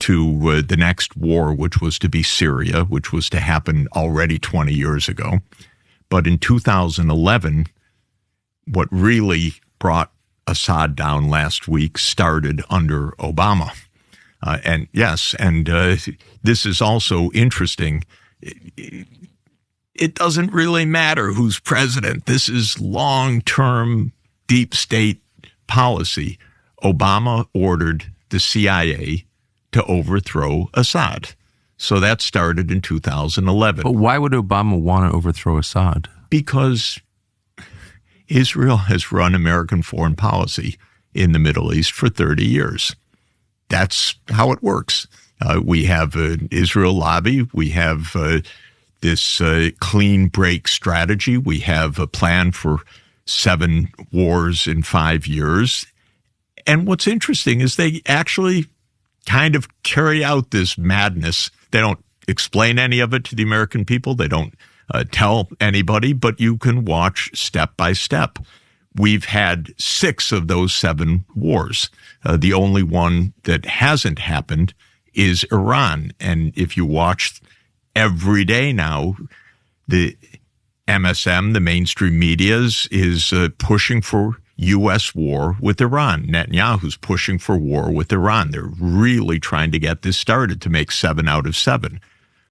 to the next war, which was to be Syria, which was to happen already 20 years ago. But in 2011, what really brought Assad down last week started under Obama. And this is also interesting. It doesn't really matter who's president. This is long-term deep state policy. Obama ordered the CIA to overthrow Assad. So that started in 2011. But why would Obama want to overthrow Assad? Because Israel has run American foreign policy in the Middle East for 30 years. That's how it works. We have an Israel lobby. We have this clean break strategy. We have a plan for 7 wars in 5 years. And what's interesting is they actually kind of carry out this madness. They don't explain any of it to the American people. They don't tell anybody, but you can watch step by step. We've had 6 of those 7 wars. The only one that hasn't happened is Iran. And if you watch every day now, the MSM, the mainstream media, is pushing for U.S. war with Iran. Netanyahu's pushing for war with Iran. They're really trying to get this started to make 7 out of 7.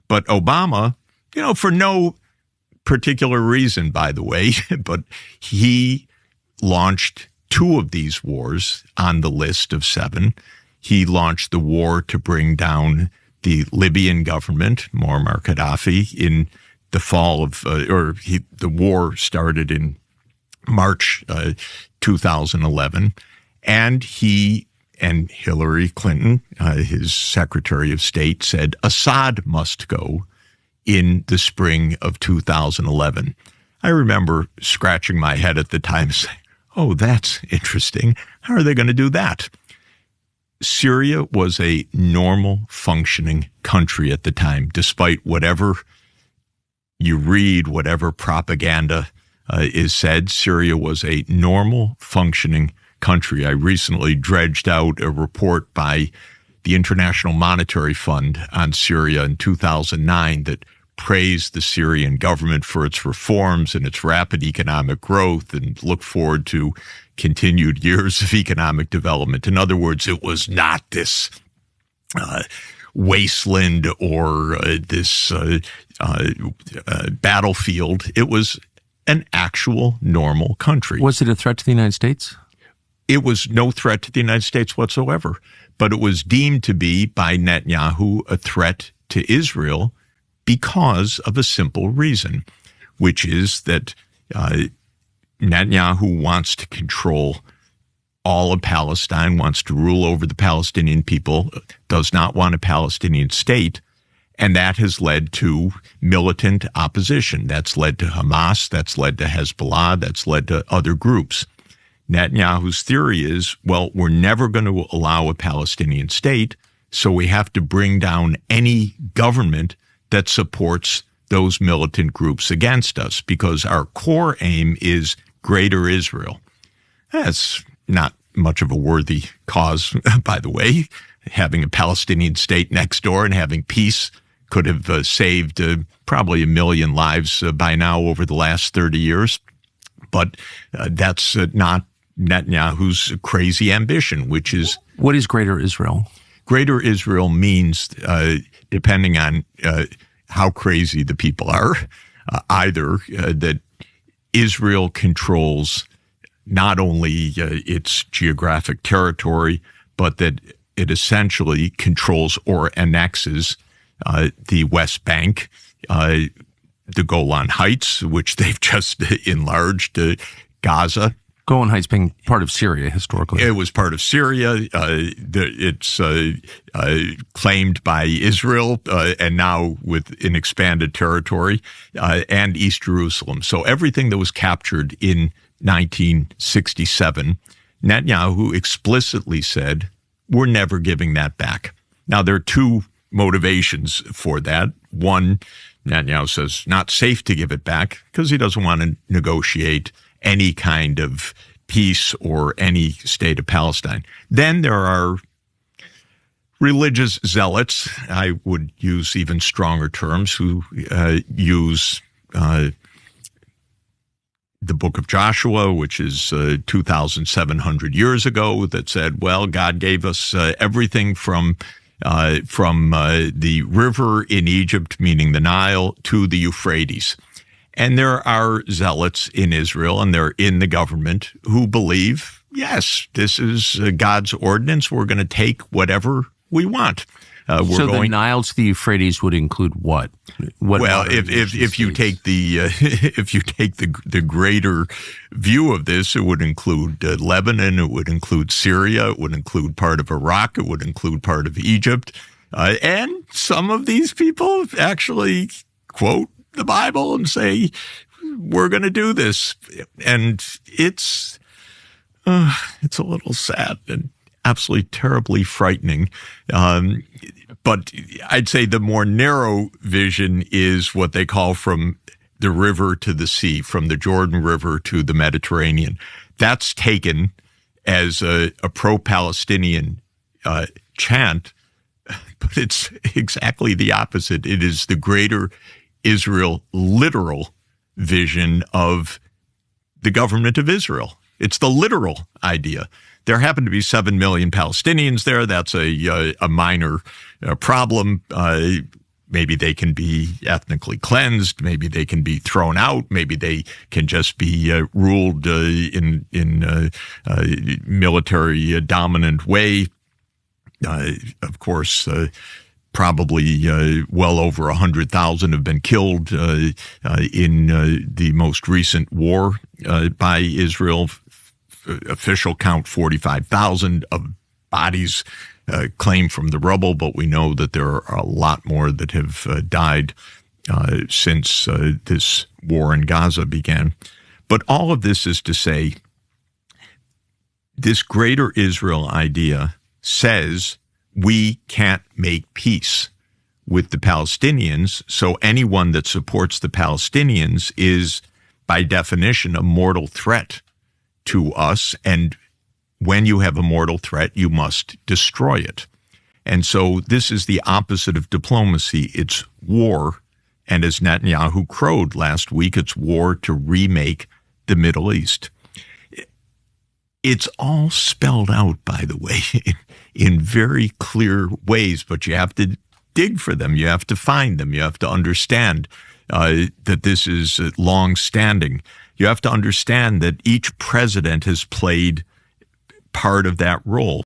But Obama, for no particular reason, by the way, but he launched 2 of these wars on the list of 7. He launched the war to bring down the Libyan government, Muammar Gaddafi, in the fall of, the war started in March 2011, and he and Hillary Clinton, his Secretary of State, said Assad must go in the spring of 2011. I remember scratching my head at the time saying, oh, that's interesting. How are they going to do that? Syria was a normal functioning country at the time, despite whatever you read, whatever propaganda is said. Syria was a normal functioning country. I recently dredged out a report by the International Monetary Fund on Syria in 2009 that praised the Syrian government for its reforms and its rapid economic growth and looked forward to continued years of economic development. In other words, it was not this wasteland or this battlefield. It was an actual normal country. Was it a threat to the United States? It was no threat to the United States whatsoever, but it was deemed to be by Netanyahu a threat to Israel because of a simple reason, which is that Netanyahu wants to control all of Palestine, wants to rule over the Palestinian people, does not want a Palestinian state, and that has led to militant opposition. That's led to Hamas, that's led to Hezbollah, that's led to other groups. Netanyahu's theory is, well, we're never going to allow a Palestinian state, so we have to bring down any government that supports those militant groups against us, because our core aim is greater Israel. That's not much of a worthy cause, by the way. Having a Palestinian state next door and having peace could have saved probably 1 million lives by now over the last 30 years. But that's not Netanyahu's crazy ambition, which is... What is greater Israel? Greater Israel means, depending on how crazy the people are, either that Israel controls not only its geographic territory, but that it essentially controls or annexes the West Bank, the Golan Heights, which they've just enlarged, Gaza. Golan Heights being part of Syria historically. It was part of Syria. It's claimed by Israel and now with an expanded territory, and East Jerusalem. So everything that was captured in 1967, Netanyahu explicitly said, we're never giving that back. Now, there are 2 motivations for that. One, Netanyahu says not safe to give it back because he doesn't want to negotiate any kind of peace or any state of Palestine. Then there are religious zealots, I would use even stronger terms, who use the book of Joshua, which is 2,700 years ago, that said, well, God gave us everything from the river in Egypt, meaning the Nile, to the Euphrates. And there are zealots in Israel, and they're in the government, who believe, yes, this is God's ordinance. We're going to take whatever we want. So the Nile to the Euphrates would include what? Well, if you take the greater view of this, it would include Lebanon, it would include Syria, it would include part of Iraq, it would include part of Egypt, and some of these people actually quote the Bible and say, "We're going to do this," and it's a little sad and absolutely terribly frightening. But I'd say the more narrow vision is what they call from the river to the sea, from the Jordan River to the Mediterranean. That's taken as a pro-Palestinian chant, but it's exactly the opposite. It is the greater Israel literal vision of the government of Israel. It's the literal idea. There happen to be 7 million Palestinians there. That's a minor problem. Maybe they can be ethnically cleansed. Maybe they can be thrown out. Maybe they can just be ruled in a military dominant way. Of course, probably well over 100,000 have been killed in the most recent war by Israel. Official count 45,000 of bodies claimed from the rubble, but we know that there are a lot more that have died since this war in Gaza began. But all of this is to say, this greater Israel idea says we can't make peace with the Palestinians, so anyone that supports the Palestinians is, by definition, a mortal threat to us, and when you have a mortal threat, you must destroy it. And so this is the opposite of diplomacy. It's war, and as Netanyahu crowed last week, it's war to remake the Middle East. It's all spelled out, by the way, in very clear ways, but you have to dig for them. You have to find them. You have to understand that this is long-standing. You have to understand that each president has played part of that role.